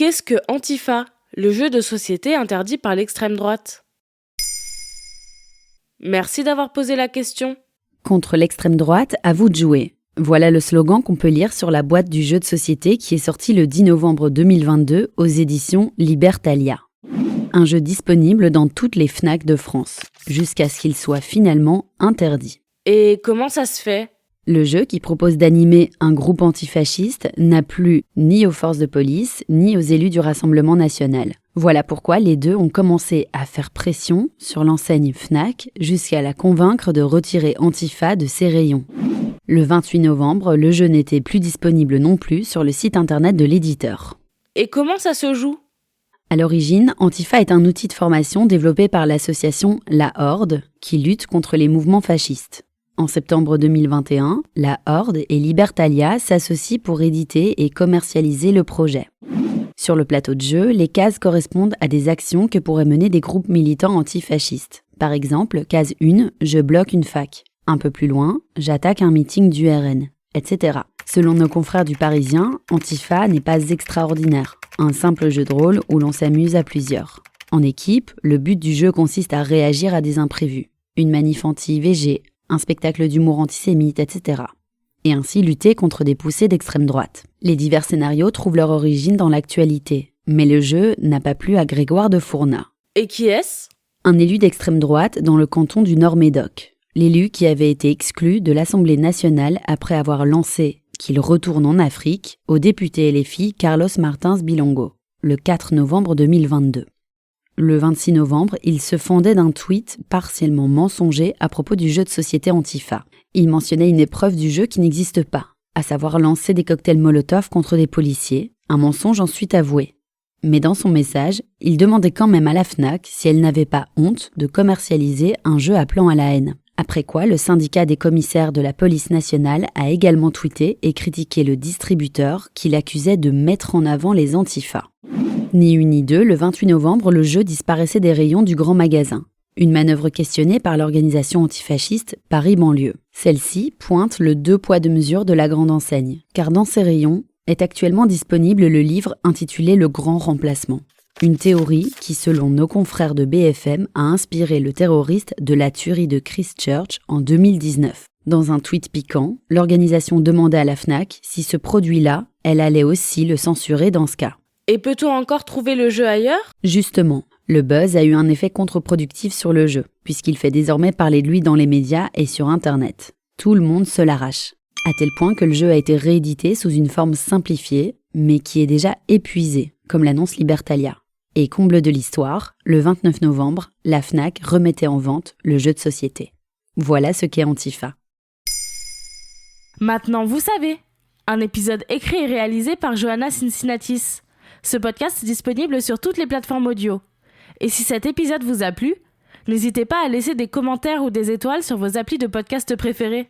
Qu'est-ce que Antifa, le jeu de société interdit par l'extrême droite ? Merci d'avoir posé la question. Contre l'extrême droite, à vous de jouer. Voilà le slogan qu'on peut lire sur la boîte du jeu de société qui est sorti le 10 novembre 2022 aux éditions Libertalia. Un jeu disponible dans toutes les Fnac de France, jusqu'à ce qu'il soit finalement interdit. Et comment ça se fait ? Le jeu, qui propose d'animer un groupe antifasciste, n'a plu ni aux forces de police, ni aux élus du Rassemblement national. Voilà pourquoi les deux ont commencé à faire pression sur l'enseigne Fnac jusqu'à la convaincre de retirer Antifa de ses rayons. Le 28 novembre, le jeu n'était plus disponible non plus sur le site internet de l'éditeur. Et comment ça se joue ? À l'origine, Antifa est un outil de formation développé par l'association La Horde, qui lutte contre les mouvements fascistes. En septembre 2021, La Horde et Libertalia s'associent pour éditer et commercialiser le projet. Sur le plateau de jeu, les cases correspondent à des actions que pourraient mener des groupes militants antifascistes. Par exemple, case 1, je bloque une fac. Un peu plus loin, j'attaque un meeting du RN, etc. Selon nos confrères du Parisien, Antifa n'est pas extraordinaire. Un simple jeu de rôle où l'on s'amuse à plusieurs. En équipe, le but du jeu consiste à réagir à des imprévus. Une manif anti-IVG, un spectacle d'humour antisémite, etc. Et ainsi lutter contre des poussées d'extrême droite. Les divers scénarios trouvent leur origine dans l'actualité, mais le jeu n'a pas plu à Grégoire de Fournat. Et qui est-ce ? Un élu d'extrême droite dans le canton du Nord-Médoc. L'élu qui avait été exclu de l'Assemblée nationale après avoir lancé qu'il retourne en Afrique au député LFI Carlos Martins Bilongo, le 4 novembre 2022. Le 26 novembre, il se fendait d'un tweet partiellement mensonger à propos du jeu de société Antifa. Il mentionnait une épreuve du jeu qui n'existe pas, à savoir lancer des cocktails Molotov contre des policiers, un mensonge ensuite avoué. Mais dans son message, il demandait quand même à la Fnac si elle n'avait pas honte de commercialiser un jeu appelant à la haine. Après quoi, le syndicat des commissaires de la police nationale a également tweeté et critiqué le distributeur qui l'accusait de mettre en avant les Antifa. Ni une ni deux, le 28 novembre, le jeu disparaissait des rayons du grand magasin. Une manœuvre questionnée par l'organisation antifasciste Paris Banlieue. Celle-ci pointe le 2 poids 2 mesures de la grande enseigne, car dans ces rayons est actuellement disponible le livre intitulé Le Grand Remplacement. Une théorie qui, selon nos confrères de BFM, a inspiré le terroriste de la tuerie de Christchurch en 2019. Dans un tweet piquant, l'organisation demandait à la Fnac si ce produit-là, elle allait aussi le censurer dans ce cas. Et peut-on encore trouver le jeu ailleurs ? Justement, le buzz a eu un effet contre-productif sur le jeu, puisqu'il fait désormais parler de lui dans les médias et sur Internet. Tout le monde se l'arrache, à tel point que le jeu a été réédité sous une forme simplifiée, mais qui est déjà épuisée, comme l'annonce Libertalia. Et comble de l'histoire, le 29 novembre, la Fnac remettait en vente le jeu de société. Voilà ce qu'est Antifa. Maintenant vous savez, un épisode écrit et réalisé par Johanna Cincinnatis. Ce podcast est disponible sur toutes les plateformes audio. Et si cet épisode vous a plu, n'hésitez pas à laisser des commentaires ou des étoiles sur vos applis de podcast préférés.